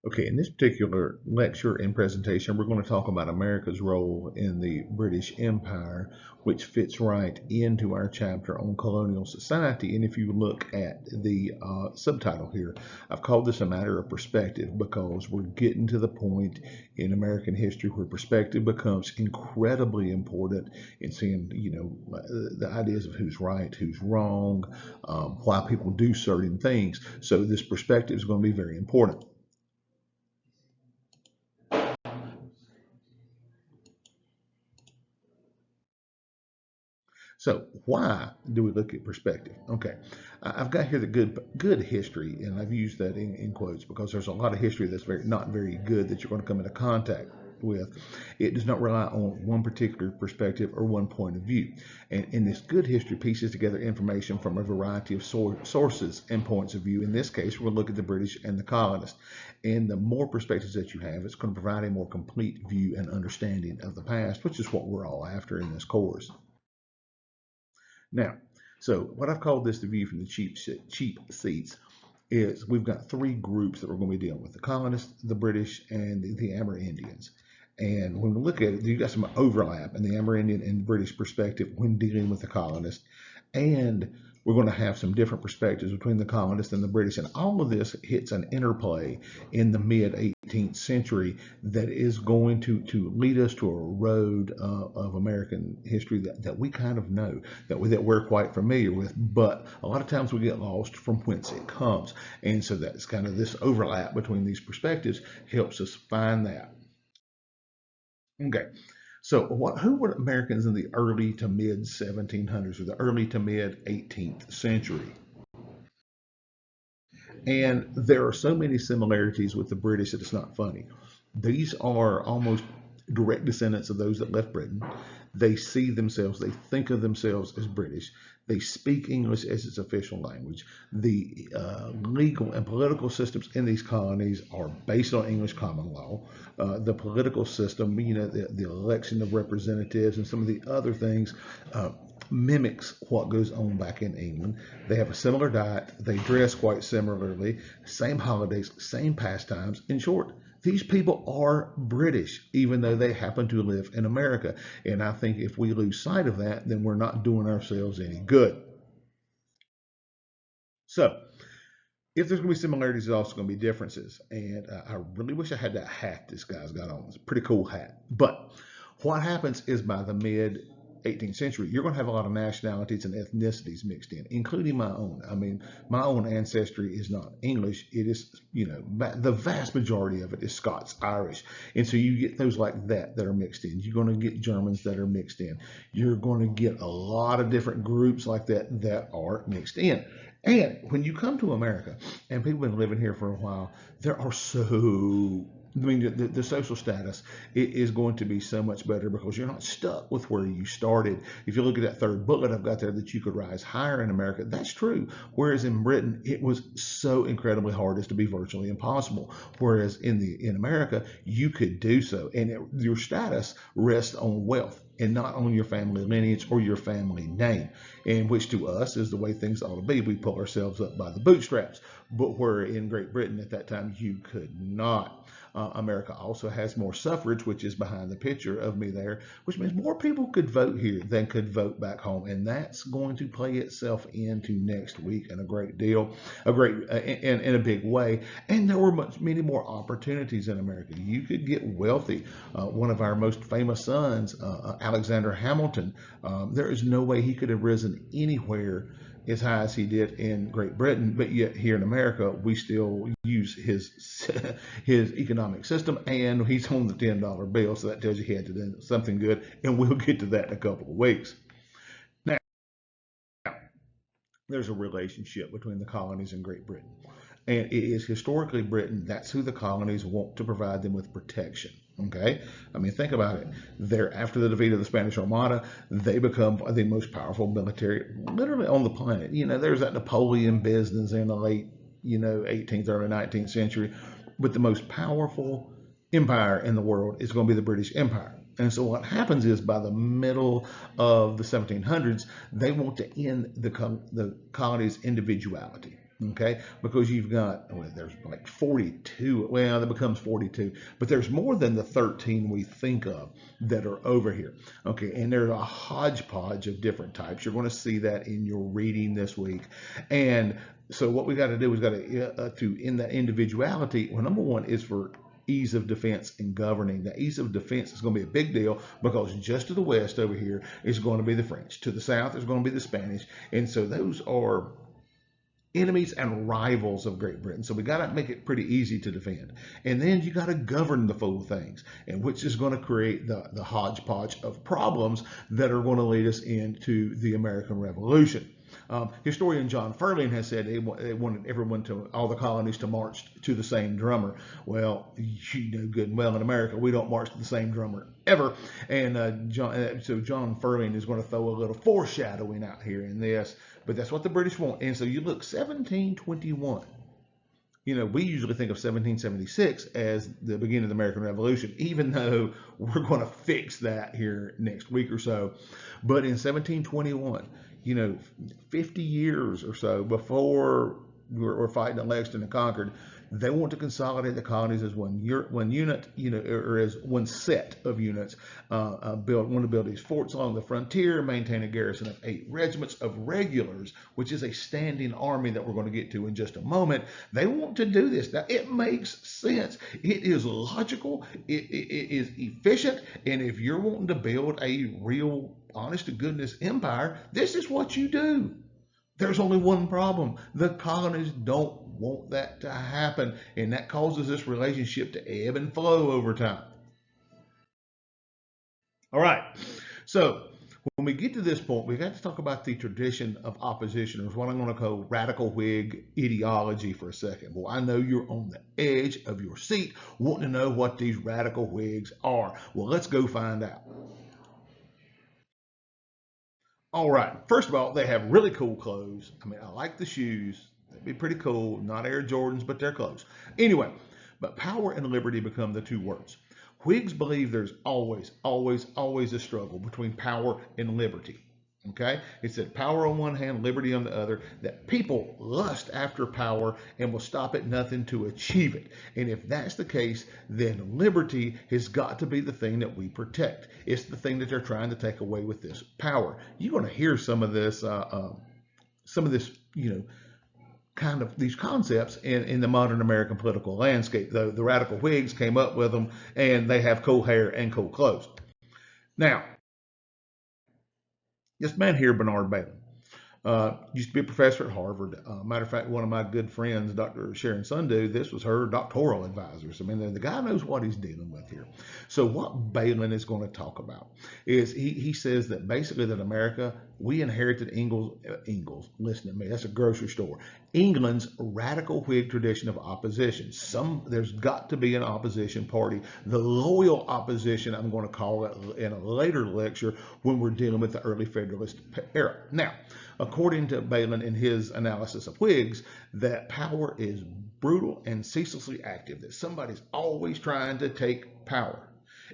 Okay, in this particular lecture and presentation, we're going to talk about America's role in the British Empire, which fits right into our chapter on colonial society. And if you look at the subtitle here, I've called this a matter of perspective because we're getting to the point in American history where perspective becomes incredibly important in seeing, the ideas of who's right, who's wrong, why people do certain things. So this perspective is going to be very important. So why do we look at perspective? Okay, I've got here the good history, and I've used that in quotes because there's a lot of history that's not very good that you're going to come into contact with. It does not rely on one particular perspective or one point of view. And in this good history pieces together information from a variety of sources and points of view. In this case, we'll look at the British and the colonists. And the more perspectives that you have, it's going to provide a more complete view and understanding of the past, which is what we're all after in this course. Now, so what I've called this the view from the cheap seats is we've got three groups that we're going to be dealing with: the colonists, the British, and the Amerindians. And when we look at it, you've got some overlap in the Amerindian and British perspective when dealing with the colonists. And we're going to have some different perspectives between the colonists and the British. And all of this hits an interplay in the mid 18th century that is going to lead us to a road of American history that we kind of know, that we're quite familiar with. But a lot of times we get lost from whence it comes. And so that's kind of this overlap between these perspectives helps us find that. Okay. So, who were Americans in the early to mid 1700s or the early to mid 18th century? And there are so many similarities with the British that it's not funny. These are almost direct descendants of those that left Britain. They see themselves, they think of themselves as British. They speak English as its official language. The legal and political systems in these colonies are based on English common law. The political system, the election of representatives and some of the other things mimics what goes on back in England. They have a similar diet. They dress quite similarly. Same holidays, same pastimes. In short, these people are British, even though they happen to live in America. And I think if we lose sight of that, then we're not doing ourselves any good. So, if there's going to be similarities, there's also going to be differences. And I really wish I had that hat this guy's got on. It's a pretty cool hat. But what happens is by the mid 18th century, you're going to have a lot of nationalities and ethnicities mixed in, including my own. I mean, my own ancestry is not English. It is, the vast majority of it is Scots Irish. And so you get those like that are mixed in. You're going to get Germans that are mixed in. You're going to get a lot of different groups like that are mixed in. And when you come to America, and people have been living here for a while, there are the social status is going to be so much better because you're not stuck with where you started. If you look at that third bullet I've got there that you could rise higher in America, that's true. Whereas in Britain, it was so incredibly hard as to be virtually impossible. Whereas in America, you could do so, and your status rests on wealth and not on your family lineage or your family name, and which to us is the way things ought to be. We pull ourselves up by the bootstraps. But where in Great Britain at that time you could not. America also has more suffrage, which is behind the picture of me there, which means more people could vote here than could vote back home, and that's going to play itself into next week in a great deal, in a big way. And there were many more opportunities in America. You could get wealthy. One of our most famous sons, Alexander Hamilton, there is no way he could have risen anywhere as high as he did in Great Britain, but yet here in America we still use his his economic system, and he's on the $10 bill, so that tells you he had to do something good, and we'll get to that in a couple of weeks. Now, there's a relationship between the colonies and Great Britain. And it is historically Britain, that's who the colonies want to provide them with protection. Okay? I mean, think about it. They're after the defeat of the Spanish Armada, they become the most powerful military literally on the planet. There's that Napoleon business in the late, 18th, early 19th century. But the most powerful empire in the world is going to be the British Empire. And so what happens is by the middle of the 1700s, they want to end the colony's individuality. Okay, because you've got, well, there's like 42. Well, that becomes 42, but there's more than the 13 we think of that are over here. Okay, and there's a hodgepodge of different types. You're going to see that in your reading this week. And so what we got to do is got to in that individuality. Well, number one is for ease of defense and governing. The ease of defense is going to be a big deal because just to the west over here is going to be the French. To the south is going to be the Spanish, and so those are enemies and rivals of Great Britain. So we got to make it pretty easy to defend. And then you got to govern the full things, and which is going to create the hodgepodge of problems that are going to lead us into the American Revolution. Historian John Ferling has said they wanted everyone all the colonies to march to the same drummer. Well, you know good and well in America, we don't march to the same drummer ever. And so John Ferling is going to throw a little foreshadowing out here in this, but that's what the British want. And so you look, 1721. You know, we usually think of 1776 as the beginning of the American Revolution, even though we're going to fix that here next week or so. But in 1721, you know, 50 years or so before we're fighting at Lexington and Concord, they want to consolidate the colonies as one unit, you know, or as one set of units. Want to build these forts along the frontier, maintain a garrison of 8 regiments of regulars, which is a standing army that we're going to get to in just a moment. They want to do this. Now, it makes sense. It is logical. It is efficient. And if you're wanting to build a real, honest to goodness empire, this is what you do. There's only one problem. The colonies don't want that to happen, and that causes this relationship to ebb and flow over time. All right. So when we get to this point, we've got to talk about the tradition of opposition, or what I'm going to call radical Whig ideology for a second. Well, I know you're on the edge of your seat wanting to know what these radical Whigs are. Well, let's go find out. All right. First of all, they have really cool clothes. I mean, I like the shoes. They'd be pretty cool. Not Air Jordans, but they're clothes. Anyway, but power and liberty become the two words. Whigs believe there's always, always, always a struggle between power and liberty. Okay? It said power on one hand, liberty on the other, that people lust after power and will stop at nothing to achieve it. And if that's the case, then liberty has got to be the thing that we protect. It's the thing that they're trying to take away with this power. You're going to hear some of this, you know, kind of these concepts in the modern American political landscape. The radical Whigs came up with them, and they have cool hair and cool clothes. Now, this man here, Bernard Bailyn, used to be a professor at Harvard. Matter of fact, one of my good friends, Dr. Sharon Sundu, this was her doctoral advisor. So, I mean, the guy knows what he's dealing with here. So what Bailyn is going to talk about is he says that basically that America, we inherited Ingalls, listen to me, that's a grocery store, England's radical Whig tradition of opposition. There's got to be an opposition party. The loyal opposition, I'm going to call it in a later lecture when we're dealing with the early Federalist era. Now, according to Bailyn in his analysis of Whigs, that power is brutal and ceaselessly active, that somebody's always trying to take power.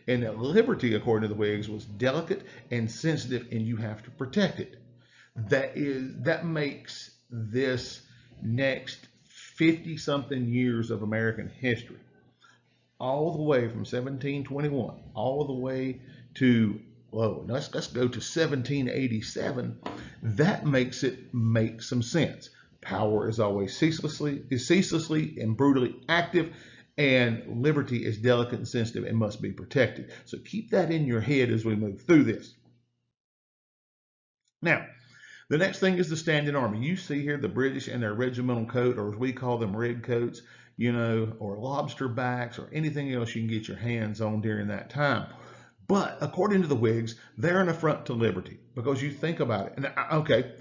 And that liberty, according to the Whigs, was delicate and sensitive, and you have to protect it. That makes this next 50-something years of American history, all the way from 1721, all the way to, well, let's go to 1787. That makes it make some sense. Power is always ceaselessly and brutally active, and liberty is delicate and sensitive and must be protected. So keep that in your head as we move through this. Now, the next thing is the standing army. You see here the British and their regimental coat, or as we call them, red coats, you know, or lobster backs, or anything else you can get your hands on during that time. But according to the Whigs, they're an affront to liberty, because you think about it. And okay,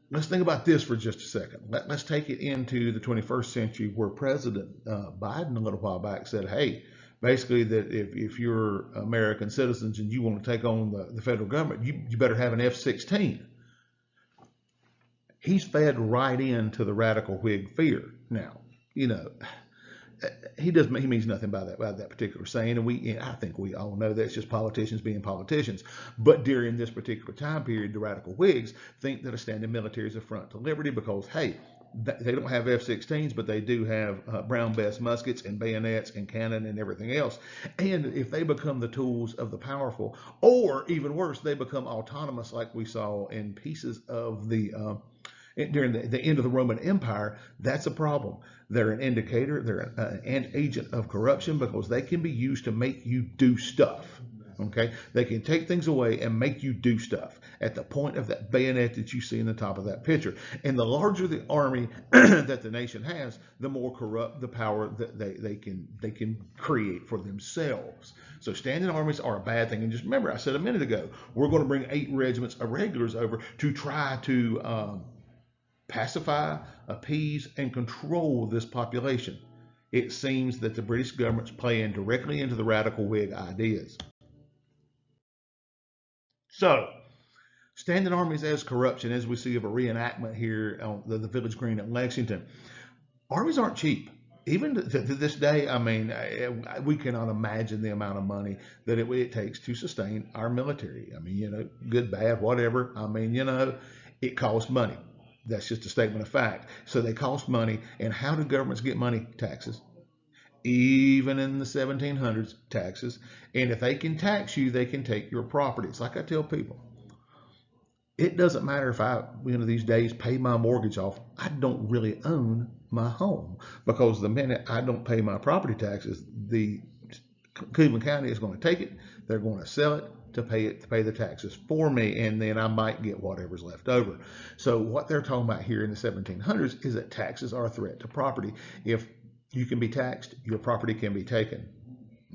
let's think about this for just a second. Let's take it into the 21st century, where President Biden a little while back said, hey, basically that if you're American citizens and you want to take on the federal government, you better have an F-16. He's fed right into the radical Whig fear. Now, you know, he means nothing by that particular saying, and I think we all know that's just politicians being politicians. But during this particular time period, the radical Whigs think that a standing military is a affront to liberty because, hey, They don't have F-16s, but they do have Brown Bess muskets and bayonets and cannon and everything else. And if they become the tools of the powerful, or even worse, they become autonomous, like we saw in pieces of the during the end of the Roman Empire, that's a problem. They're an indicator, they're an agent of corruption because they can be used to make you do stuff. Okay, they can take things away and make you do stuff at the point of that bayonet that you see in the top of that picture. And the larger the army that the nation has, the more corrupt the power that they can create for themselves. So standing armies are a bad thing. And just remember, I said a minute ago, we're going to bring 8 regiments of regulars over to try to pacify, appease, and control this population. It seems that the British government's playing directly into the radical Whig ideas. So, standing armies as corruption, as we see of a reenactment here on the Village Green at Lexington. Armies aren't cheap. Even to this day, I mean, we cannot imagine the amount of money that it takes to sustain our military. I mean, you know, good, bad, whatever. I mean, you know, it costs money. That's just a statement of fact. So they cost money. And how do governments get money? Taxes. Even in the 1700s, taxes. And if they can tax you, they can take your property. It's like I tell people, it doesn't matter if I, these days pay my mortgage off. I don't really own my home because the minute I don't pay my property taxes, the Cleveland County is going to take it. They're going to sell it to pay the taxes for me, and then I might get whatever's left over. So what they're talking about here in the 1700s is that taxes are a threat to property. If you can be taxed, your property can be taken.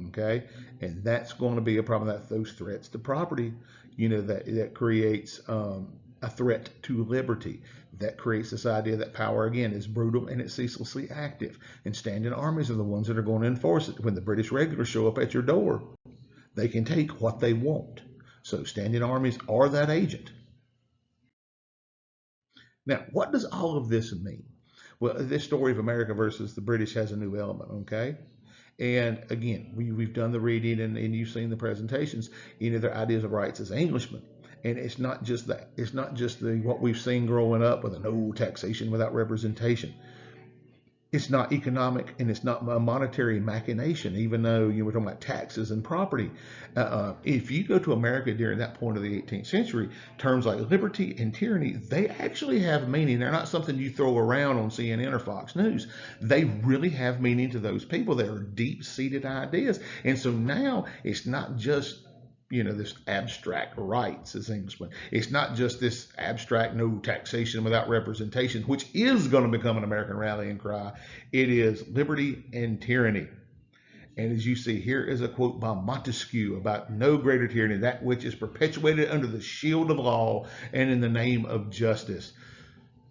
Okay, and that's going to be a problem. That those threats to property, that creates a threat to liberty. That creates this idea that power again is brutal and it's ceaselessly active. And standing armies are the ones that are going to enforce it. When the British regulars show up at your door, they can take what they want. So standing armies are that agent. Now, what does all of this mean? Well, this story of America versus the British has a new element, okay? And again, we've done the reading and you've seen the presentations, their ideas of rights as Englishmen. And it's not just that. It's not just what we've seen growing up with no taxation without representation. It's not economic and it's not a monetary machination, even though we're talking about taxes and property. If you go to America during that point of the 18th century, terms like liberty and tyranny, they actually have meaning. They're not something you throw around on CNN or Fox News. They really have meaning to those people. They are deep-seated ideas. And so now it's not just this abstract rights as Englishmen. It's not just this abstract no taxation without representation, which is going to become an American rallying cry. It is liberty and tyranny. And as you see, here is a quote by Montesquieu about no greater tyranny, that which is perpetuated under the shield of law and in the name of justice.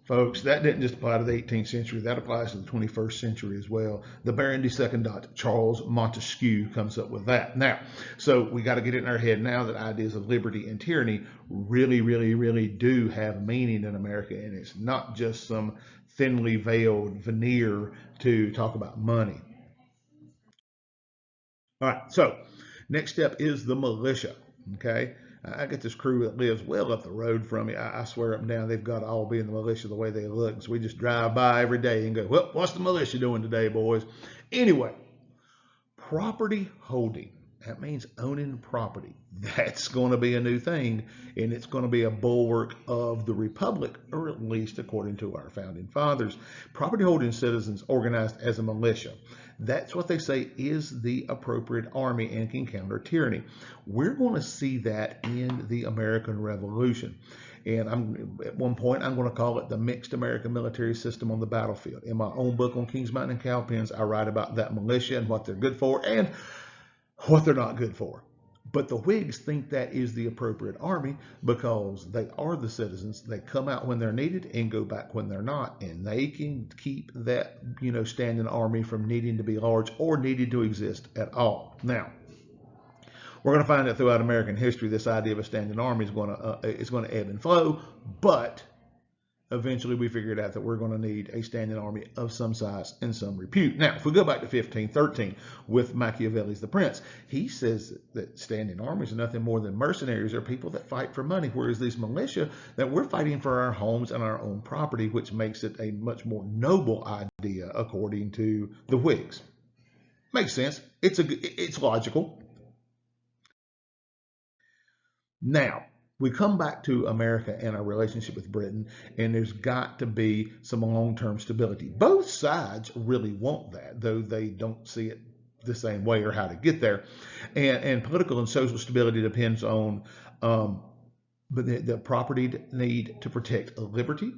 Folks, that didn't just apply to the 18th century. That applies to the 21st century as well. The Baron de Secondat, Charles Montesquieu, comes up with that. Now, so we got to get it in our head now that ideas of liberty and tyranny really, really, really do have meaning in America. And it's not just some thinly veiled veneer to talk about money. All right, so next step is the militia, okay? I get this crew that lives well up the road from me. I swear up and down, they've got to all be in the militia the way they look. So we just drive by every day and go, well, what's the militia doing today, boys? Anyway, property holding. That means owning property. That's going to be a new thing, and it's going to be a bulwark of the republic, or at least according to our founding fathers. Property holding citizens organized as a militia. That's what they say is the appropriate army and can counter tyranny. We're going to see that in the American Revolution. And at one point, I'm going to call it the mixed American military system on the battlefield. In my own book on Kings Mountain and Cowpens, I write about that militia and what they're good for and what they're not good for. But the Whigs think that is the appropriate army because they are the citizens. They come out when they're needed and go back when they're not. And they can keep that, standing army from needing to be large or needing to exist at all. Now, we're going to find that throughout American history, this idea of a standing army is going to ebb and flow. But eventually we figured out that we're going to need a standing army of some size and some repute. Now, if we go back to 1513 with Machiavelli's The Prince, he says that standing armies are nothing more than mercenaries or people that fight for money, whereas these militia, that we're fighting for our homes and our own property, which makes it a much more noble idea according to the Whigs. Makes sense. It's logical. Now, we come back to America and our relationship with Britain, and there's got to be some long-term stability. Both sides really want that, though they don't see it the same way or how to get there. And political and social stability depends on the property need to protect liberty.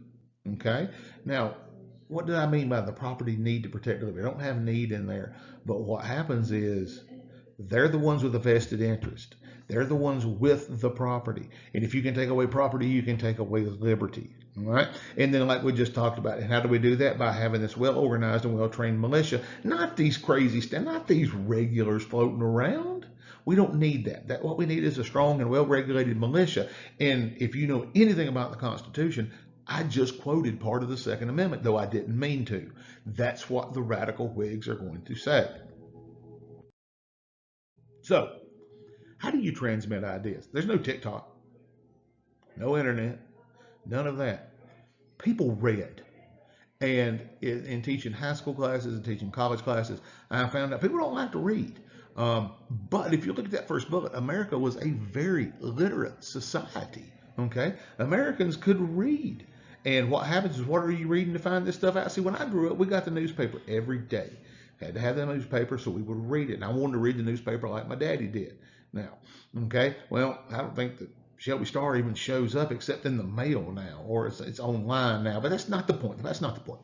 Okay. Now, what did I mean by the property need to protect liberty? I don't have need in there, but what happens is they're the ones with a vested interest. They're the ones with the property. And if you can take away property, you can take away liberty. All right. And then, like we just talked about, and how do we do that? By having this well-organized and well-trained militia, not these not these regulars floating around. We don't need that. What we need is a strong and well-regulated militia. And if you know anything about the Constitution, I just quoted part of the Second Amendment, though I didn't mean to. That's what the radical Whigs are going to say. So, how do you transmit ideas? There's no TikTok, no internet, none of that. People read. And in teaching high school classes and teaching college classes, I found out people don't like to read. But if you look at that first book, America was a very literate society. Okay? Americans could read. And what happens is, what are you reading to find this stuff out? See, when I grew up, we got the newspaper every day. Had to have the newspaper, so we would read it. And I wanted to read the newspaper like my daddy did. Now, okay, well, I don't think that Shelby Star even shows up except in the mail now, or it's online now. But that's not the point. That's not the point.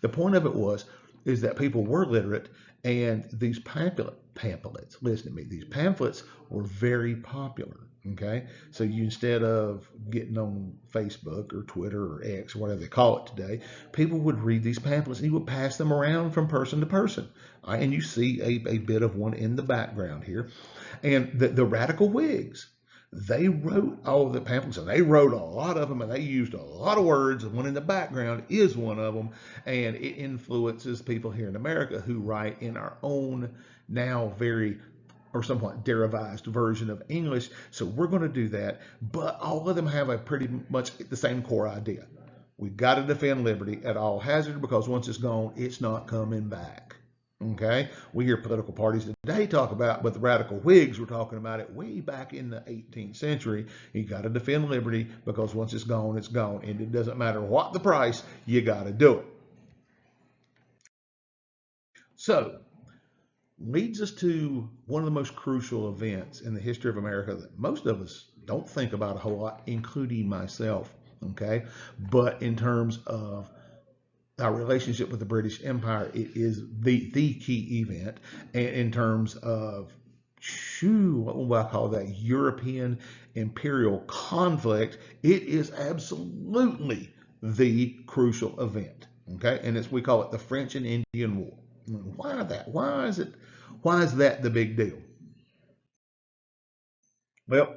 The point of it is that people were literate, and these pamphlets, listen to me, these pamphlets were very popular. Okay, so you, instead of getting on Facebook or Twitter or X or whatever they call it today, people would read these pamphlets and you would pass them around from person to person. Right? And you see a bit of one in the background here. And the radical Whigs, they wrote all of the pamphlets, and they wrote a lot of them, and they used a lot of words. And one in the background is one of them, and it influences people here in America who write in our own now very or somewhat derivized version of English. So we're going to do that, but all of them have a pretty much the same core idea. We've got to defend liberty at all hazards, because once it's gone, it's not coming back. Okay, we hear political parties today talk about, but the radical Whigs were talking about it way back in the 18th century. You got to defend liberty, because once it's gone, and it doesn't matter what the price, you got to do it. So, leads us to one of the most crucial events in the history of America that most of us don't think about a whole lot, including myself. Okay, but in terms of our relationship with the British Empire, it is the key event. And in terms of, what will I call that, European imperial conflict, it is absolutely the crucial event. Okay, and we call it the French and Indian War. Why that? Why is that the big deal? Well,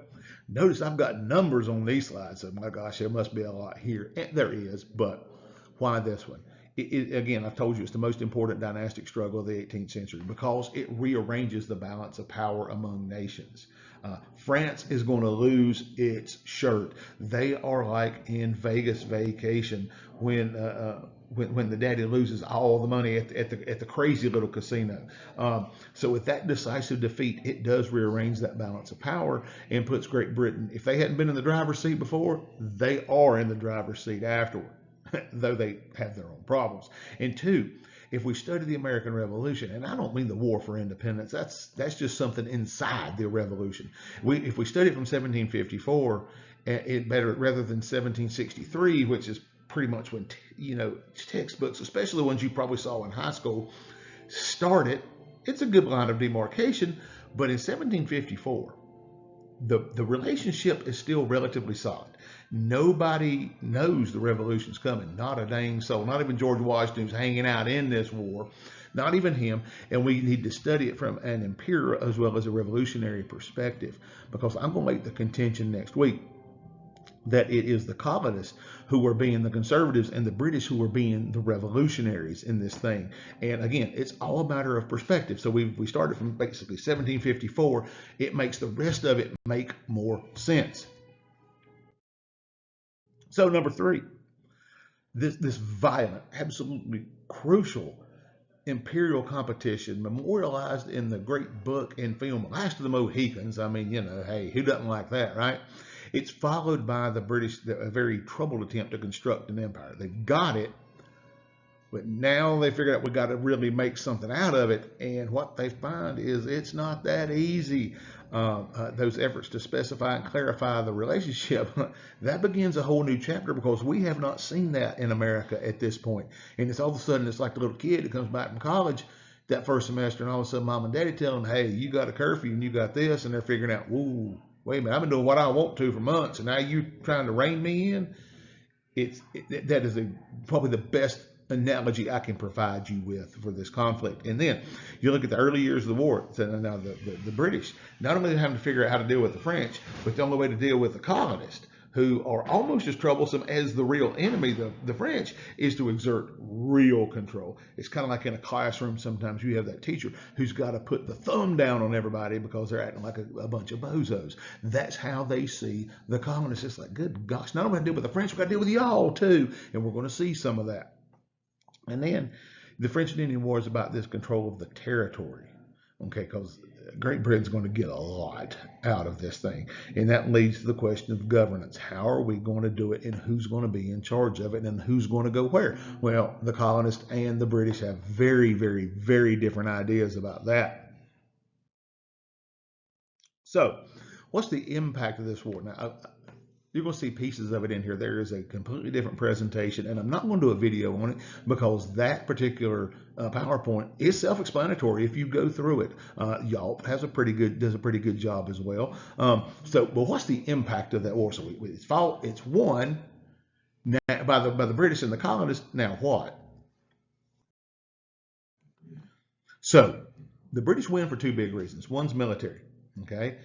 notice I've got numbers on these slides. So my gosh, there must be a lot here. And there is, but why this one? Again, I've told you it's the most important dynastic struggle of the 18th century, because it rearranges the balance of power among nations. France is going to lose its shirt. They are like in Vegas vacation when the daddy loses all the money at the crazy little casino. So with that decisive defeat, it does rearrange that balance of power and puts Great Britain, if they hadn't been in the driver's seat before, they are in the driver's seat afterward, though they have their own problems. And two, if we study the American Revolution, and I don't mean the War for Independence, that's just something inside the Revolution. If we study it from 1754, rather than 1763, which is pretty much when textbooks, especially ones you probably saw in high school, started. It's a good line of demarcation, but in 1754, the relationship is still relatively solid. Nobody knows the revolution's coming. Not a dang soul. Not even George Washington's hanging out in this war. Not even him. And we need to study it from an imperial as well as a revolutionary perspective, because I'm going to make the contention next week that it is the colonists who were being the conservatives and the British who were being the revolutionaries in this thing. And again, it's all a matter of perspective. So we started from basically 1754. It makes the rest of it make more sense. So number three, this violent, absolutely crucial imperial competition memorialized in the great book and film Last of the Mohicans. I mean, hey, who doesn't like that, right? It's followed by the British, a very troubled attempt to construct an empire. They've got it, but now they figure out we got to really make something out of it. And what they find is it's not that easy. Those efforts to specify and clarify the relationship, that begins a whole new chapter because we have not seen that in America at this point. And it's all of a sudden, it's like the little kid that comes back from college that first semester, and all of a sudden mom and daddy tell them, hey, you got a curfew and you got this, and they're figuring out, whoa, wait a minute, I've been doing what I want to for months, and now you trying to rein me in? That is probably the best analogy I can provide you with for this conflict. And then you look at the early years of the war. So now the British not only having to figure out how to deal with the French, but the only way to deal with the colonists, who are almost as troublesome as the real enemy, the French, is to exert real control. It's kind of like in a classroom. Sometimes you have that teacher who's got to put the thumb down on everybody because they're acting like a bunch of bozos. That's how they see the colonists. It's like, good gosh, not only do to deal with the French, we've got to deal with y'all too. And we're going to see some of that. And then the French and Indian War is about this control of the territory, okay, because Great Britain's going to get a lot out of this thing. And that leads to the question of governance. How are we going to do it, and who's going to be in charge of it, and who's going to go where? Well, the colonists and the British have very, very, very different ideas about that. So, what's the impact of this war? Now, you're going to see pieces of it in here. There is a completely different presentation, and I'm not going to do a video on it because that particular PowerPoint is self-explanatory if you go through it. Yelp does a pretty good job as well. But what's the impact of that war? So it's won now by the British and the colonists. Now what? So the British win for two big reasons. One's military. Okay,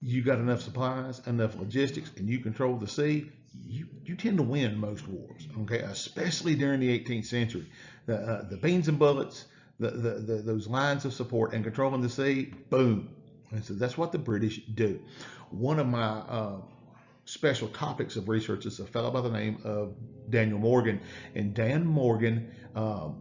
you got enough supplies, enough logistics, and you control the sea, you tend to win most wars, okay? Especially during the 18th century. The beans and bullets, those lines of support and controlling the sea, boom. And so that's what the British do. One of my special topics of research is a fellow by the name of Daniel Morgan. And Dan Morgan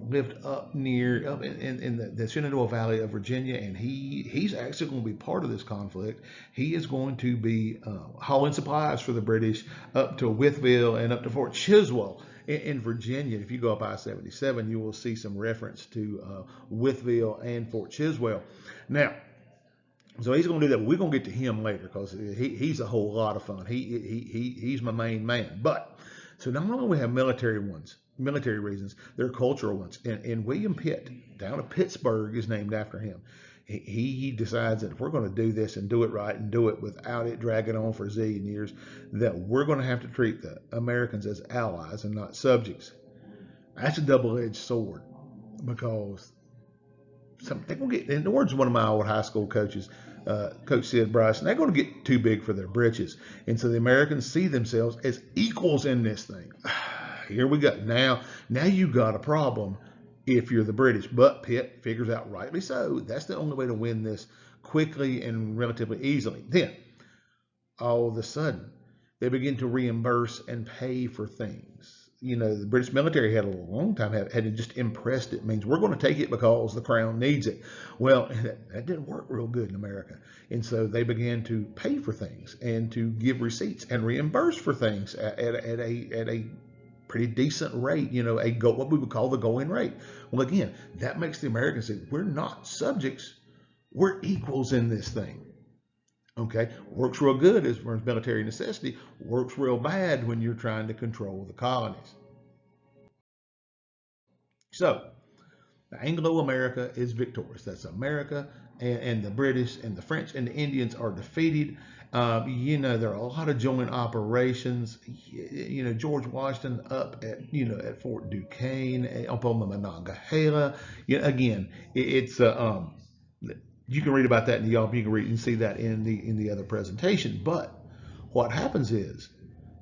lived up in the Shenandoah Valley of Virginia, and he's actually going to be part of this conflict. He is going to be hauling supplies for the British up to Wytheville and up to Fort Chiswell in Virginia. If you go up I-77, you will see some reference to Wytheville and Fort Chiswell. Now, so he's going to do that. We're going to get to him later because he's a whole lot of fun. He's my main man. But so not only we have military reasons, there are cultural ones. And William Pitt down at Pittsburgh is named after him. He decides that if we're going to do this and do it right and do it without it dragging on for a zillion years, that we're going to have to treat the Americans as allies and not subjects. That's a double-edged sword because they're going to get, in the words of one of my old high school coaches, Coach Sid Bryson, they're going to get too big for their britches. And so the Americans see themselves as equals in this thing. Here we go. Now you got a problem if you're the British. But Pitt figures out, rightly so, that's the only way to win this quickly and relatively easily. Then, all of a sudden, they begin to reimburse and pay for things. The British military had a long time had just impressed it. Means we're going to take it because the crown needs it. Well, that didn't work real good in America. And so they began to pay for things and to give receipts and reimburse for things at a pretty decent rate, what we would call the going rate. Well, again, that makes the Americans say, we're not subjects, we're equals in this thing. Okay, works real good as far as military necessity, works real bad when you're trying to control the colonies. So, Anglo-America is victorious. That's America and the British and the French and the Indians are defeated. There are a lot of joint operations. George Washington up at Fort Duquesne, up on the Monongahela. Again, it's you can read about that in the Yelp. You can read and see that in the other presentation. But what happens is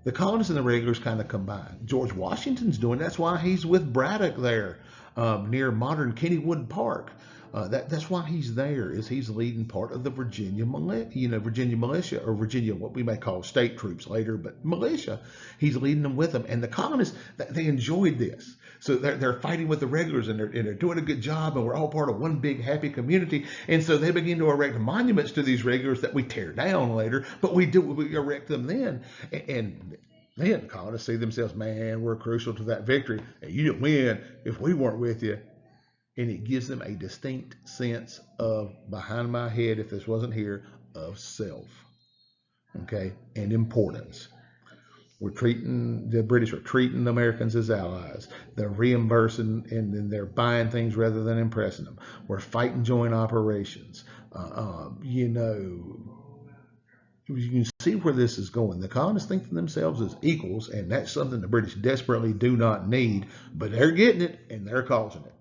The colonists and the regulars kind of combine. George Washington's doing that's why he's with Braddock there near modern Kennywood Park. That's why he's there, is he's leading part of the Virginia militia, or Virginia, what we may call state troops later, but militia. He's leading them with them, and the colonists, they enjoyed this. So they're fighting with the regulars, and they're doing a good job, and we're all part of one big happy community. And so they begin to erect monuments to these regulars that we tear down later, but we erect them then, and then the colonists see themselves, man, we're crucial to that victory, and you didn't win if we weren't with you. And it gives them a distinct sense of, behind my head, if this wasn't here, of self, okay, and importance. The British are treating the Americans as allies. They're reimbursing, and then they're buying things rather than impressing them. We're fighting joint operations. You can see where this is going. The colonists think of themselves as equals, and that's something the British desperately do not need, but they're getting it, and they're causing it.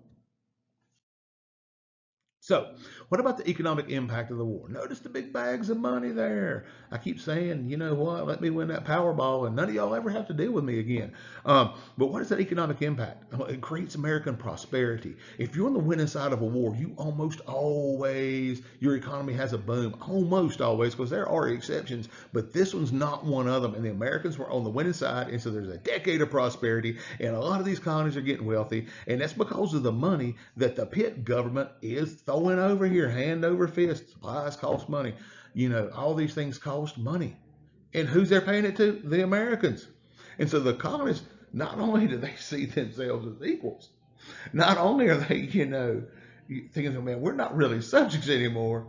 So, what about the economic impact of the war? Notice the big bags of money there. I keep saying, you know what, let me win that Powerball and none of y'all ever have to deal with me again. But what is that economic impact? It creates American prosperity. If you're on the winning side of a war, you almost always, your economy has a boom. Almost always, because there are exceptions, but this one's not one of them. And the Americans were on the winning side, and so there's a decade of prosperity, and a lot of these colonies are getting wealthy, and that's because of the money that the Pitt government is throwing over here, hand over fist. Supplies cost money. All these things cost money. And who's they're paying it to? The Americans. And so the colonists, not only do they see themselves as equals, not only are they, thinking, man, we're not really subjects anymore.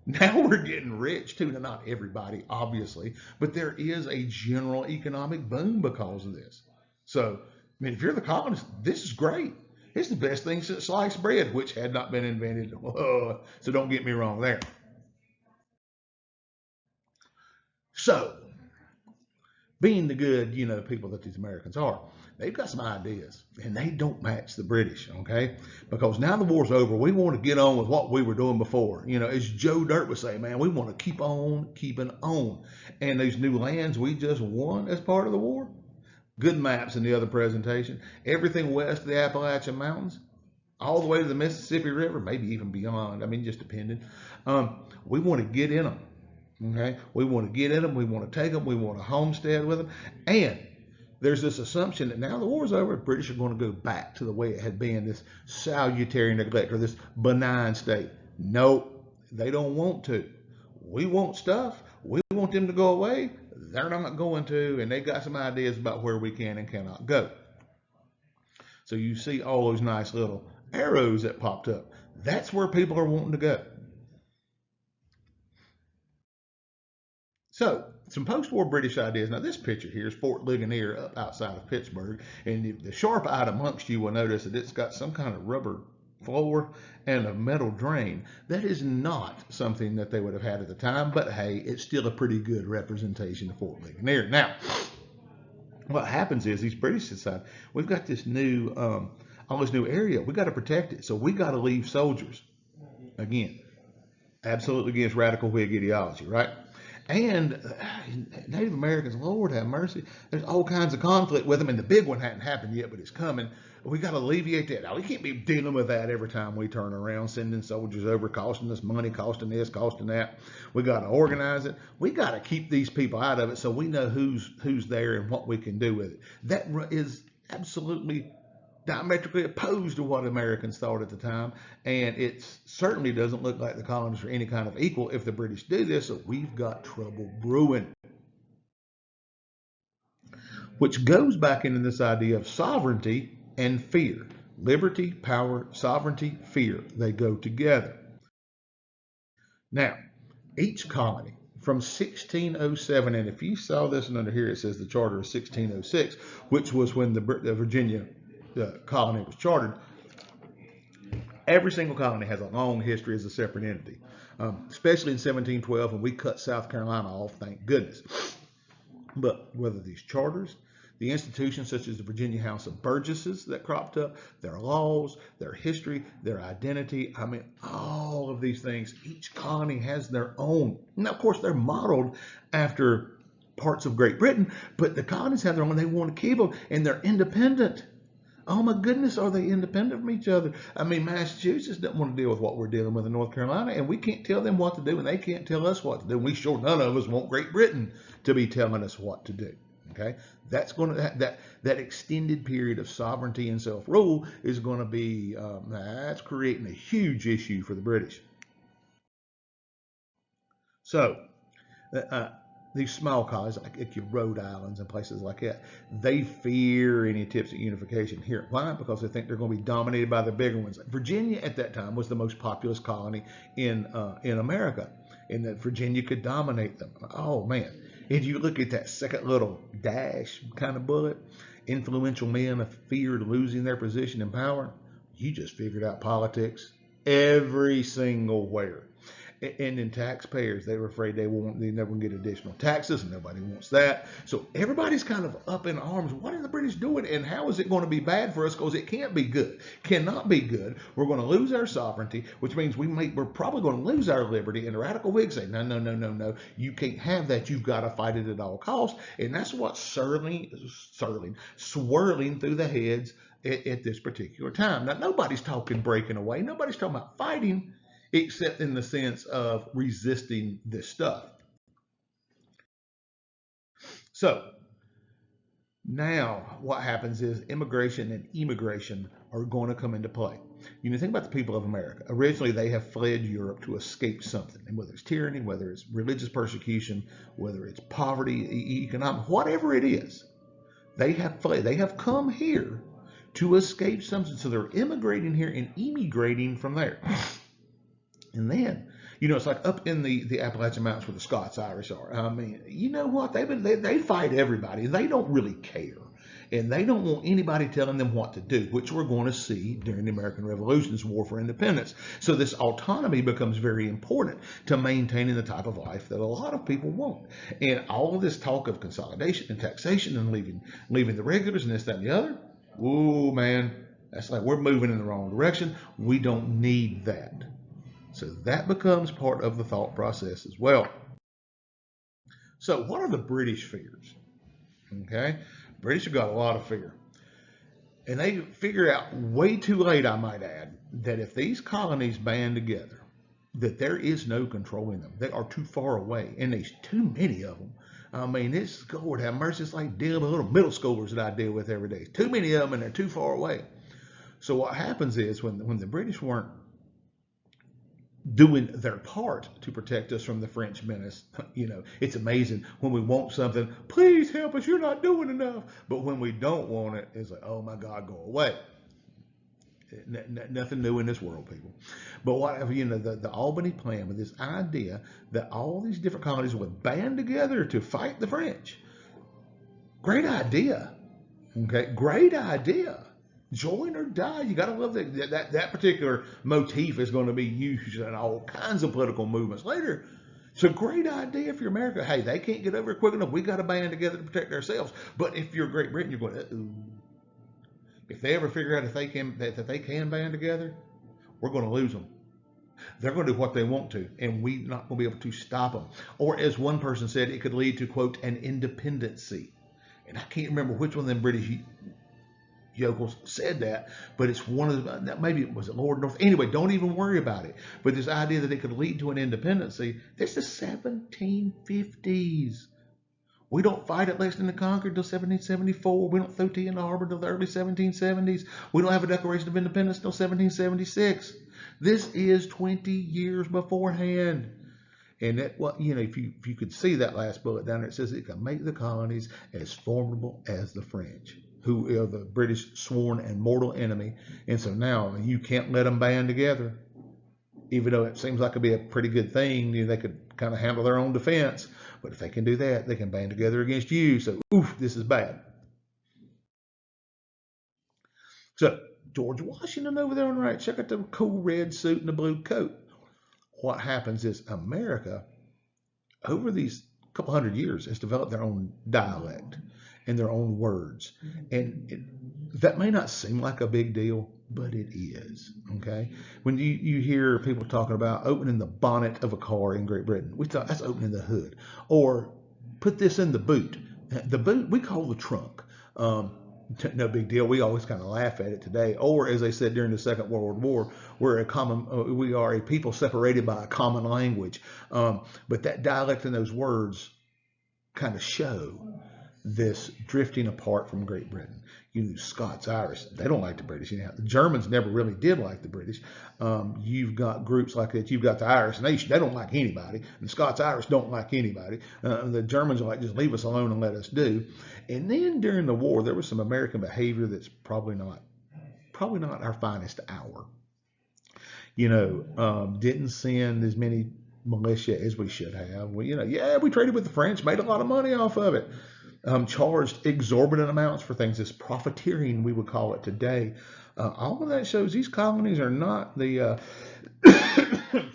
Now we're getting rich too. Now, not everybody, obviously, but there is a general economic boom because of this. So, if you're the colonist, this is great. It's the best thing since sliced bread, which had not been invented. So don't get me wrong there. So, being the good, people that these Americans are, they've got some ideas, and they don't match the British, okay? Because now the war's over, we want to get on with what we were doing before. As Joe Dirt would say, man, we want to keep on keeping on. And these new lands we just won as part of the war, good maps in the other presentation, everything west of the Appalachian Mountains, all the way to the Mississippi River, maybe even beyond, just depending. We want to get in them, okay? We want to get in them, we want to take them, we want to homestead with them, and there's this assumption that now the war's over, the British are going to go back to the way it had been, this salutary neglect, or this benign state. No, they don't want to. We want stuff. We want them to go away. They're not going to, and they got some ideas about where we can and cannot go. So you see all those nice little arrows that popped up. That's where people are wanting to go. So, some post-war British ideas. Now, this picture here is Fort Ligonier up outside of Pittsburgh, and the sharp-eyed amongst you will notice that it's got some kind of rubber floor and a metal drain. That is not something that they would have had at the time, but hey, it's still a pretty good representation of Fort Ligonier. Now, what happens is these British decide, we've got this new, all this new area, we got to protect it, so we got to leave soldiers. Again, absolutely against radical Whig ideology, right? And Native Americans, Lord have mercy, there's all kinds of conflict with them, and the big one hadn't happened yet, but it's coming. We got to alleviate that. Now, we can't be dealing with that every time we turn around, sending soldiers over, costing us money, costing this, costing that. We got to organize it. We got to keep these people out of it so we know who's there and what we can do with it. That is absolutely diametrically opposed to what Americans thought at the time, and it certainly doesn't look like the colonists are any kind of equal if the British do this, so we've got trouble brewing. Which goes back into this idea of sovereignty and fear. Liberty, power, sovereignty, fear, they go together. Now, each colony from 1607, and if you saw this one under here, it says the Charter of 1606, which was when the Virginia colony was chartered. Every single colony has a long history as a separate entity, especially in 1712 when we cut South Carolina off, thank goodness. But whether these charters, the institutions such as the Virginia House of Burgesses that cropped up, their laws, their history, their identity, all of these things, each colony has their own. Now, of course, they're modeled after parts of Great Britain, but the colonies have their own. They want to keep them, and they're independent. Oh my goodness, are they independent from each other? I mean, Massachusetts doesn't want to deal with what we're dealing with in North Carolina, and we can't tell them what to do, and they can't tell us what to do. We sure none of us want Great Britain to be telling us what to do. Okay, that's going to that extended period of sovereignty and self-rule is going to be that's creating a huge issue for the British. So. These small colonies, like your Rhode Islands and places like that, they fear any attempts at unification here. Why? Because they think they're going to be dominated by the bigger ones. Virginia at that time was the most populous colony in America, and that Virginia could dominate them. Oh man! If you look at that second little dash kind of bullet, influential men have feared losing their position in power. You just figured out politics every single where. And then taxpayers, they were afraid they never get additional taxes, and nobody wants that. So everybody's kind of up in arms. What are the British doing, and how is it going to be bad for us? Because it can't be good, cannot be good. We're going to lose our sovereignty, which means we're probably going to lose our liberty. And the radical Whigs say, no, no, no, no, no, you can't have that. You've got to fight it at all costs. And that's what's swirling through the heads at this particular time. Now, nobody's talking breaking away. Nobody's talking about fighting, except in the sense of resisting this stuff. So now what happens is immigration and immigration are going to come into play. You know, think about the people of America. Originally, they have fled Europe to escape something, and whether it's tyranny, whether it's religious persecution, whether it's poverty, economic, whatever it is, they have fled. They have come here to escape something. So they're immigrating here and emigrating from there. And then, you know, it's like up in the Appalachian Mountains where the Scots-Irish are. I mean, you know what? They fight everybody. They don't really care. And they don't want anybody telling them what to do, which we're going to see during the American Revolution's War for Independence. So this autonomy becomes very important to maintaining the type of life that a lot of people want. And all of this talk of consolidation and taxation and leaving the regulars and this, that, and the other, oh man, that's like we're moving in the wrong direction. We don't need that. So that becomes part of the thought process as well. So what are the British fears? Okay, British have got a lot of fear. And they figure out way too late, I might add, that if these colonies band together, that there is no controlling them. They are too far away, and there's too many of them. I mean, it's, Lord have mercy, it's like dealing with little middle schoolers that I deal with every day. Too many of them, and they're too far away. So what happens is when the British weren't doing their part to protect us from the French menace. You know, it's amazing when we want something, please help us, you're not doing enough. But when we don't want it, it's like, oh my God, go away. Nothing new in this world, people. But what, you know, the Albany plan with this idea that all these different colonies would band together to fight the French. Great idea. Okay, great idea. Join or die. You got to love that particular motif is going to be used in all kinds of political movements later. It's a great idea for America. Hey, they can't get over it quick enough. We got to band together to protect ourselves. But if you're Great Britain, you're going, uh-oh. If they ever figure out if they can band together, we're going to lose them. They're going to do what they want to, and we're not going to be able to stop them. Or as one person said, it could lead to, quote, an independency. And I can't remember which one of them British yokels said that, but it's one of the, maybe it was Lord North. Anyway, don't even worry about it. But this idea that it could lead to an independency, this is the 1750s. We don't fight at Lexington and Concord until 1774. We don't throw tea in the harbor until the early 1770s. We don't have a Declaration of Independence until 1776. This is 20 years beforehand. And that, what, you know, if you could see that last bullet down there, it says it can make the colonies as formidable as the French, who are the British sworn and mortal enemy. And so now you can't let them band together, even though it seems like it'd be a pretty good thing. You know, they could kind of handle their own defense. But if they can do that, they can band together against you. So, oof, this is bad. So George Washington over there on the right, check out the cool red suit and the blue coat. What happens is America, over these couple hundred years, has developed their own dialect and their own words. And that may not seem like a big deal, but it is, okay? When you hear people talking about opening the bonnet of a car in Great Britain, we thought that's opening the hood. Or put this in the boot. The boot we call the trunk. No big deal. We always kind of laugh at it today. Or as they said during the Second World War, we are a people separated by a common language. But that dialect and those words kind of show this drifting apart from Great Britain. Scots, Irish, they don't like the British. The Germans never really did like the British. You've got groups like that. You've got the Irish nation. They don't like anybody. The Scots, Irish don't like anybody. The Germans are like, just leave us alone and let us do. And then during the war, there was some American behavior that's probably not our finest hour. Didn't send as many militia as we should have. We traded with the French, made a lot of money off of it. Charged exorbitant amounts for things, this profiteering we would call it today. All of that shows these colonies are not the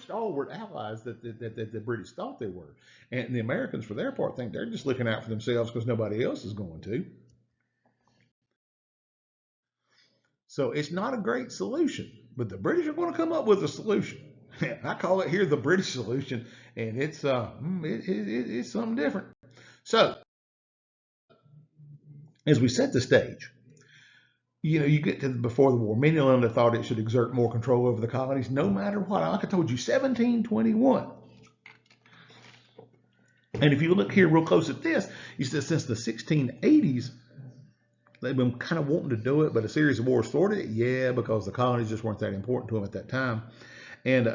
stalwart allies that the British thought they were. And the Americans, for their part, think they're just looking out for themselves because nobody else is going to. So it's not a great solution, but the British are going to come up with a solution. I call it here the British solution, and it's something different. So, as we set the stage, you get to before the war, many of them that thought it should exert more control over the colonies, no matter what. Like I told you, 1721. And if you look here real close at this, you see since the 1680s, they've been kind of wanting to do it, but a series of wars thwarted it. Yeah, because the colonies just weren't that important to them at that time. And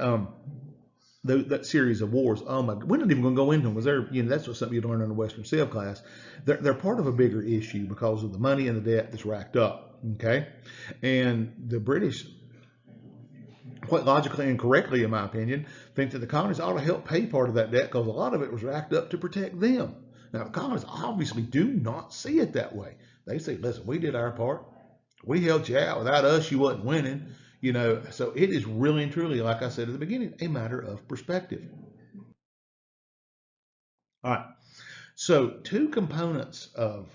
that series of wars, oh my, we're not even going to go into them, because that's something you learn in the Western Civ class. They're part of a bigger issue because of the money and the debt that's racked up. Okay, and the British, quite logically and correctly, in my opinion, think that the colonies ought to help pay part of that debt because a lot of it was racked up to protect them. Now, the colonies obviously do not see it that way. They say, listen, we did our part. We helped you out. Without us, you wasn't winning. So it is really and truly, like I said at the beginning, a matter of perspective. All right. So two components of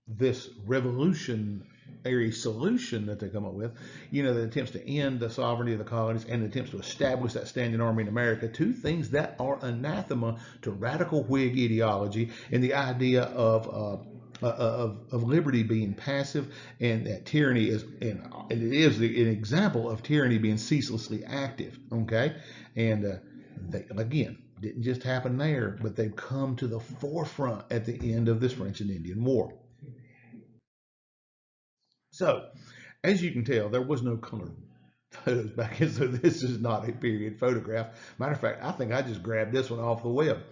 this revolutionary solution that they come up with, that attempts to end the sovereignty of the colonies and attempts to establish that standing army in America, two things that are anathema to radical Whig ideology and the idea of liberty being passive, and that tyranny is, and it is an example of tyranny being ceaselessly active. Okay, and they, again, didn't just happen there, but they've come to the forefront at the end of this French and Indian War. So, as you can tell, there was no color photos back then, so this is not a period photograph. Matter of fact, I think I just grabbed this one off the web.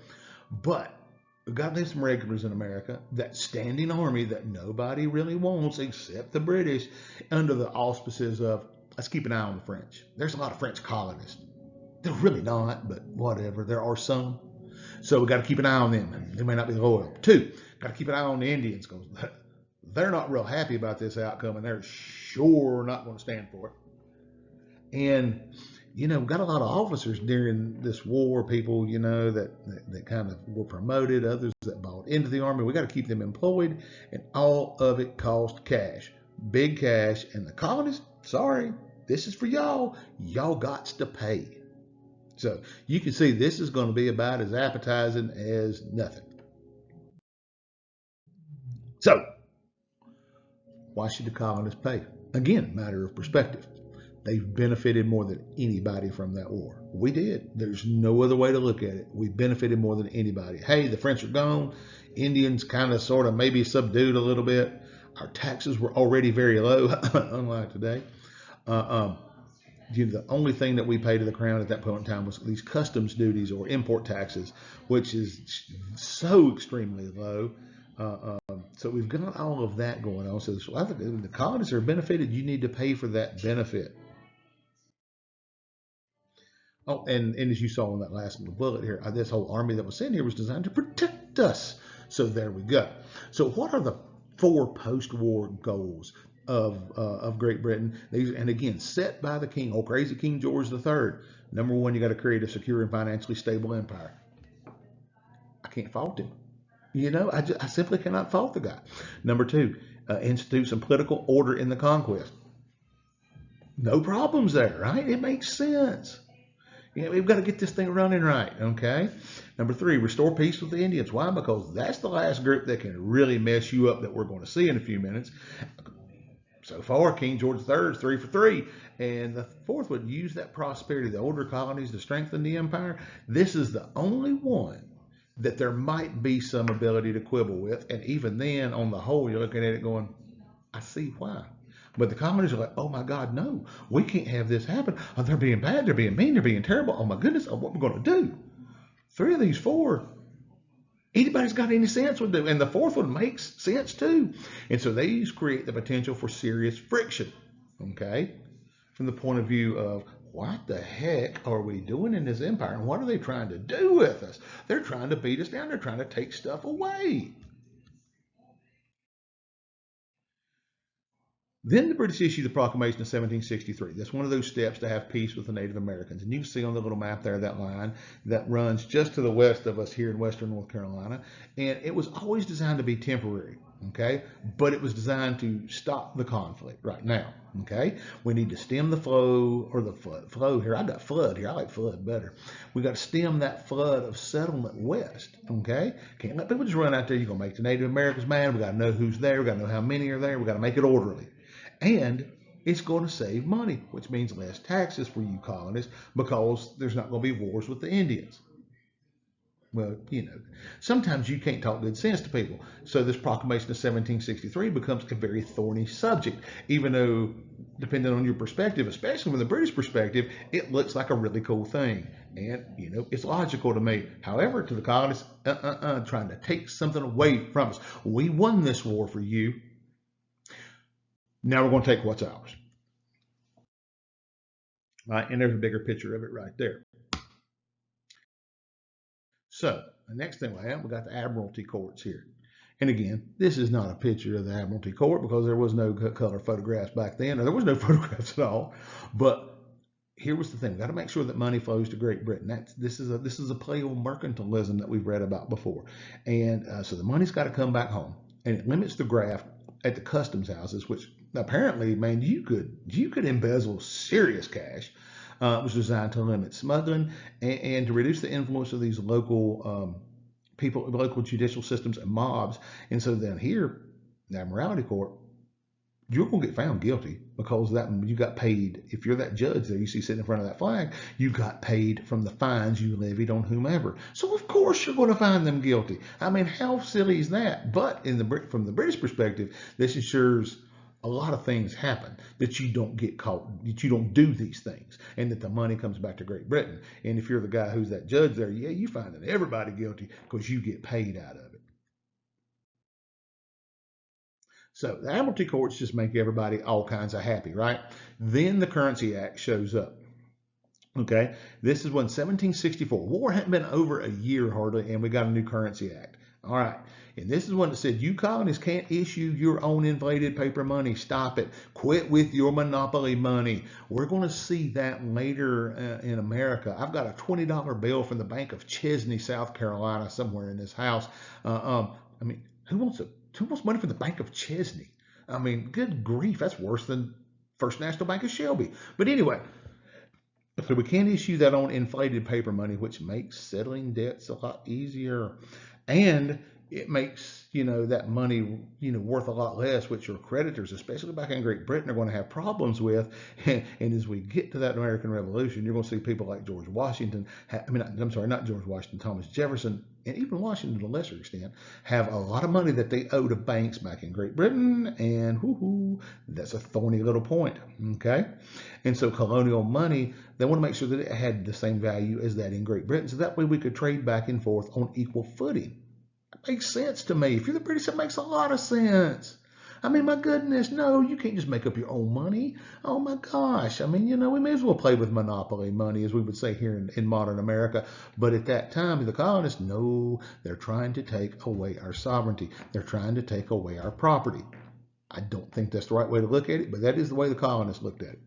But we've got some regulars in America, that standing army that nobody really wants except the British, under the auspices of, let's keep an eye on the French. There's a lot of French colonists. They're really not, but whatever. There are some. So we got to keep an eye on them. They may not be loyal. Two, got to keep an eye on the Indians because they're not real happy about this outcome, and they're sure not going to stand for it. And we've got a lot of officers during this war, people, that kind of were promoted, others that bought into the army. We got to keep them employed, and all of it cost cash, big cash. And the colonists, sorry, this is for y'all. Y'all got to pay. So you can see this is going to be about as appetizing as nothing. So why should the colonists pay? Again, matter of perspective. They've benefited more than anybody from that war. We did. There's no other way to look at it. We benefited more than anybody. Hey, the French are gone. Indians kind of sort of maybe subdued a little bit. Our taxes were already very low, unlike today. The only thing that we paid to the crown at that point in time was these customs duties or import taxes, which is so extremely low. So we've got all of that going on. So I think the colonists are benefited. You need to pay for that benefit. Oh, and as you saw in that last little bullet here, this whole army that was sent here was designed to protect us. So there we go. So what are the 4 post-war goals of Great Britain? These, and again, set by the king, old crazy King George III. Number 1, you got to create a secure and financially stable empire. I can't fault him. I simply cannot fault the guy. Number 2, institute some political order in the conquest. No problems there, right? It makes sense. We've got to get this thing running right, okay? Number 3, restore peace with the Indians. Why? Because that's the last group that can really mess you up that we're going to see in a few minutes. So far, King George III is 3 for 3. And the fourth would use that prosperity of the older colonies to strengthen the empire. This is the only one that there might be some ability to quibble with. And even then, on the whole, you're looking at it going, I see why. But the colonies are like, oh my God, no, we can't have this happen. Oh, they're being bad, they're being mean, they're being terrible. Oh my goodness, what we're going to do? 3 of these 4, anybody's got any sense would do. And the 4th one makes sense too. And so these create the potential for serious friction, okay? From the point of view of what the heck are we doing in this empire? And what are they trying to do with us? They're trying to beat us down. They're trying to take stuff away. Then the British issued the Proclamation of 1763. That's one of those steps to have peace with the Native Americans. And you can see on the little map there that line that runs just to the west of us here in western North Carolina. And it was always designed to be temporary, okay? But it was designed to stop the conflict right now, okay? We need to stem the flow, or the flow here. I got flood here. I like flood better. We got to stem that flood of settlement west, okay? Can't let people just run out there. You're going to make the Native Americans mad. We got to know who's there. We got to know how many are there. We got to make it orderly. And it's going to save money, which means less taxes for you colonists because there's not going to be wars with the Indians. Well, sometimes you can't talk good sense to people. So this Proclamation of 1763 becomes a very thorny subject, even though, depending on your perspective, especially from the British perspective, it looks like a really cool thing. And, it's logical to me. However, to the colonists, trying to take something away from us. We won this war for you. Now we're going to take what's ours. Right, and there's a bigger picture of it right there. So the next thing we have, we got the Admiralty Courts here. And again, this is not a picture of the Admiralty Court because there was no color photographs back then, or there was no photographs at all. But here was the thing: we got to make sure that money flows to Great Britain. This is a play on mercantilism that we've read about before, and so the money's got to come back home, and it limits the graft at the customs houses, which apparently, man, you could embezzle serious cash. It was designed to limit smuggling and to reduce the influence of these local people, local judicial systems and mobs. And so then here, the Admiralty Court, you're going to get found guilty because you got paid. If you're that judge there, you see sitting in front of that flag, you got paid from the fines you levied on whomever. So of course you're going to find them guilty. I mean, how silly is that? But from the British perspective, this ensures a lot of things happen, that you don't get caught, that you don't do these things, and that the money comes back to Great Britain. And if you're the guy who's that judge there, yeah, you find everybody guilty because you get paid out of it. So the Admiralty Courts just make everybody all kinds of happy, right? Then the Currency Act shows up. Okay, this is when 1764. War hadn't been over a year hardly, and we got a new Currency Act. All right, and this is one that said you colonists can't issue your own inflated paper money. Stop it. Quit with your monopoly money. We're going to see that later in America. I've got a $20 bill from the Bank of Chesney, South Carolina, somewhere in this house. I mean, who wants money from the Bank of Chesney? I mean, good grief, that's worse than First National Bank of Shelby. But anyway. So we can issue that on inflated paper money, which makes settling debts a lot easier. And it makes, that money, worth a lot less, which your creditors, especially back in Great Britain, are going to have problems with. And as we get to that American Revolution, you're going to see people like George Washington, not George Washington, Thomas Jefferson, and even Washington to a lesser extent, have a lot of money that they owe to banks back in Great Britain. And that's a thorny little point, okay? And so colonial money, they want to make sure that it had the same value as that in Great Britain. So that way we could trade back and forth on equal footing. That makes sense to me. If you're the British, that makes a lot of sense. I mean, my goodness, no, you can't just make up your own money. Oh my gosh. I mean, we may as well play with monopoly money, as we would say here in modern America. But at that time, the colonists, no, they're trying to take away our sovereignty. They're trying to take away our property. I don't think that's the right way to look at it, but that is the way the colonists looked at it.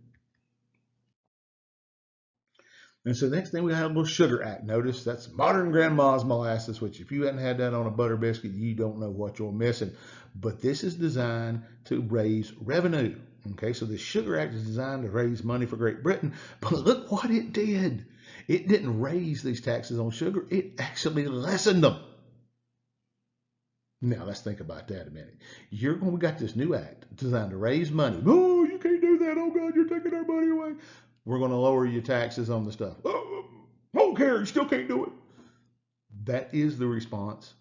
And so the next thing we had a little Sugar Act. Notice that's modern grandma's molasses, which if you hadn't had that on a butter biscuit, you don't know what you're missing. But this is designed to raise revenue. Okay, so the Sugar Act is designed to raise money for Great Britain. But look what it did. It didn't raise these taxes on sugar. It actually lessened them. Now, let's think about that a minute. We got this new act designed to raise money. Oh, you can't do that. Oh, God, you're taking our money away. We're going to lower your taxes on the stuff. Oh, I don't care. You still can't do it. That is the response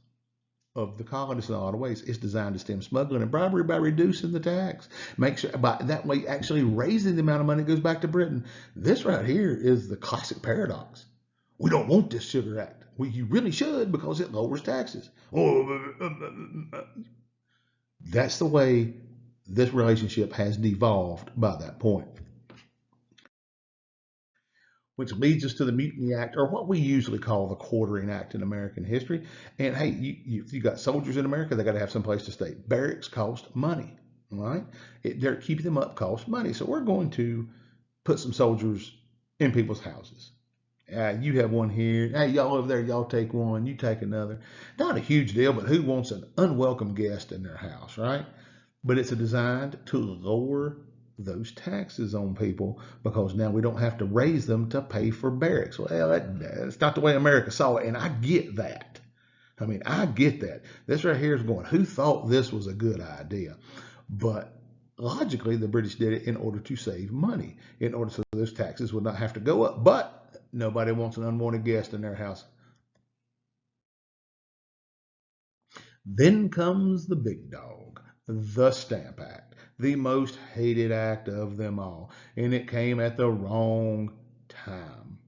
of the colonists in a lot of ways. It's designed to stem smuggling and bribery by reducing the tax. Make sure by that way actually raising the amount of money that goes back to Britain. This right here is the classic paradox. We don't want this sugar act. Well, you really should because it lowers taxes. That's the way this relationship has devolved by that point. Which leads us to the Mutiny Act, or what we usually call the Quartering Act in American history. And hey, if you got soldiers in America, they got to have some place to stay. Barracks cost money, right? They're keeping them up cost money. So we're going to put some soldiers in people's houses. You have one here. Hey, y'all over there, y'all take one, you take another. Not a huge deal, but who wants an unwelcome guest in their house, right? But it's designed to lower those taxes on people because now we don't have to raise them to pay for barracks. Well, that's not the way America saw it, and I get that. I mean, I get that. This right here is going, who thought this was a good idea? But logically, the British did it in order to save money, in order so those taxes would not have to go up. But nobody wants an unwanted guest in their house. Then comes the big dog, the Stamp Act, the most hated act of them all. And it came at the wrong time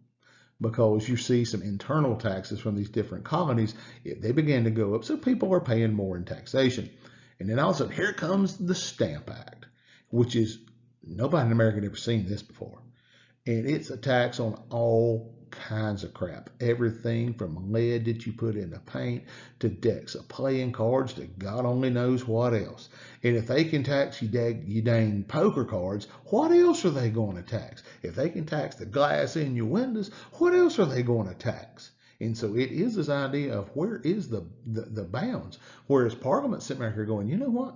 because you see some internal taxes from these different colonies. They began to go up, so people are paying more in taxation. And then all of a sudden, here comes the Stamp Act, which is, nobody in America had ever seen this before. And it's a tax on all kinds of crap. Everything from lead that you put in the paint to decks of playing cards to God only knows what else. And if they can tax you dang poker cards, what else are they going to tax? If they can tax the glass in your windows, what else are they going to tax? And so it is this idea of where is the bounds. Whereas Parliament's sitting back here going, you know what?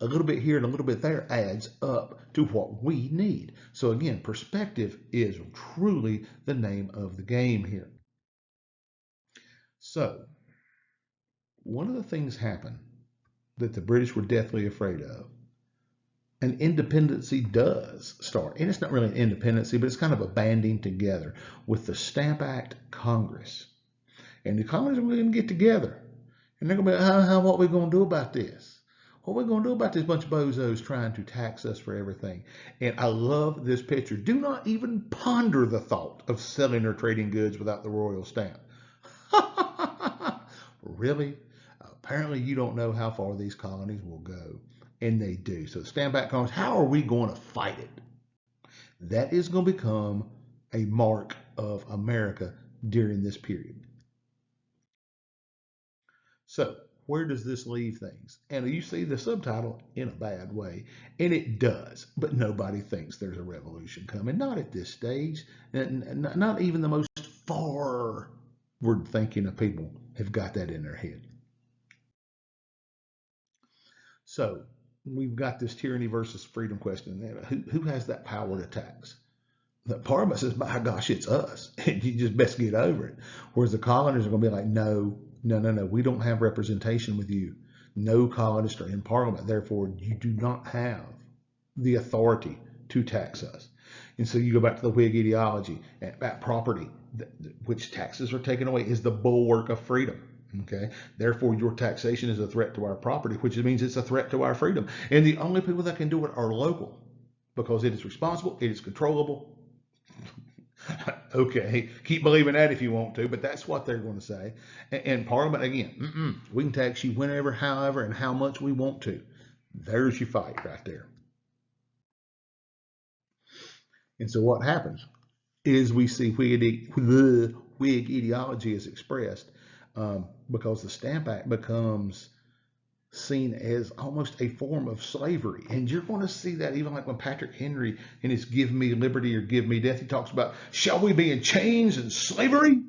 A little bit here and a little bit there adds up to what we need. So again, perspective is truly the name of the game here. So one of the things happened that the British were deathly afraid of. An independency does start. And it's not really an independency, but it's kind of a banding together with the Stamp Act Congress. And the colonies are going to get together. And they're going to be, what are we going to do about this? What are we going to do about this bunch of bozos trying to tax us for everything? And I love this picture. Do not even ponder the thought of selling or trading goods without the royal stamp. Really? Apparently you don't know how far these colonies will go. And they do. So the Stamp Act Congress, how are we going to fight it? That is going to become a mark of America during this period. So where does this leave things? And you see the subtitle, in a bad way, and it does, but nobody thinks there's a revolution coming. Not at this stage. Not even the most forward thinking of people have got that in their head. So we've got this tyranny versus freedom question. Who has that power to tax? The Parliament says, by gosh, it's us. And you just best get over it. Whereas the colonists are going to be like, no, we don't have representation with you. No colonists are in Parliament. Therefore, you do not have the authority to tax us. And so you go back to the Whig ideology, that property, which taxes are taken away, is the bulwark of freedom. Okay. Therefore, your taxation is a threat to our property, which means it's a threat to our freedom. And the only people that can do it are local because it is responsible, it is controllable. Okay, keep believing that if you want to, but that's what they're going to say. And Parliament, again, we can tax you whenever, however, and how much we want to. There's your fight right there. And so what happens is we see the Whig ideology is expressed because the Stamp Act becomes seen as almost a form of slavery. And you're going to see that even like when Patrick Henry in his Give Me Liberty or Give Me Death, he talks about, shall we be in chains and slavery?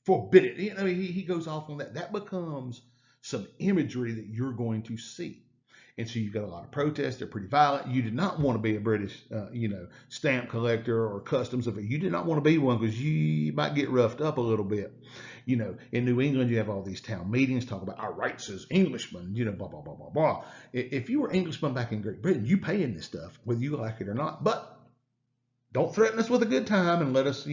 Forbid it. You know, he goes off on that. That becomes some imagery that you're going to see. And so you got a lot of protests. They're pretty violent. You did not want to be a British, stamp collector or customs official. You did not want to be one because you might get roughed up a little bit. In New England, you have all these town meetings talk about our rights as Englishmen, blah, blah, blah, blah, blah. If you were Englishmen back in Great Britain, you pay in this stuff, whether you like it or not. But don't threaten us with a good time and let us,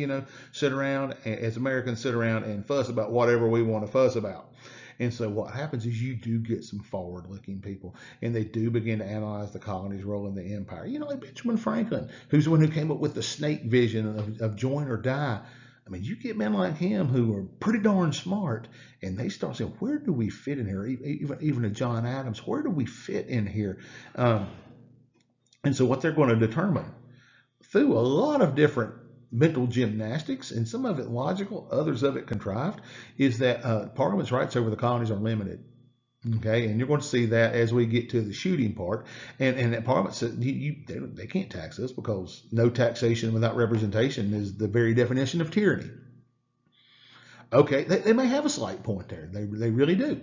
sit around as Americans, sit around and fuss about whatever we want to fuss about. And so what happens is you do get some forward-looking people, and they do begin to analyze the colony's role in the empire. Like Benjamin Franklin, who's the one who came up with the snake vision of join or die. I mean, you get men like him who are pretty darn smart, and they start saying, where do we fit in here? Even to John Adams, where do we fit in here? And so what they're going to determine through a lot of different mental gymnastics, and some of it logical, others of it contrived, is that Parliament's rights over the colonies are limited. Okay, and you're going to see that as we get to the shooting part, and that Parliament says they can't tax us because no taxation without representation is the very definition of tyranny. Okay, they may have a slight point there. They really do.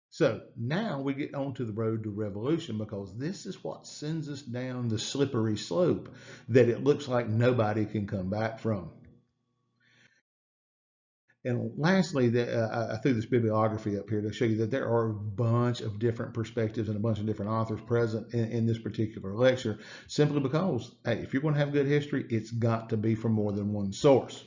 So now we get onto the road to revolution, because this is what sends us down the slippery slope that it looks like nobody can come back from. And lastly, I threw this bibliography up here to show you that there are a bunch of different perspectives and a bunch of different authors present in this particular lecture, simply because, hey, if you're going to have good history, it's got to be from more than one source.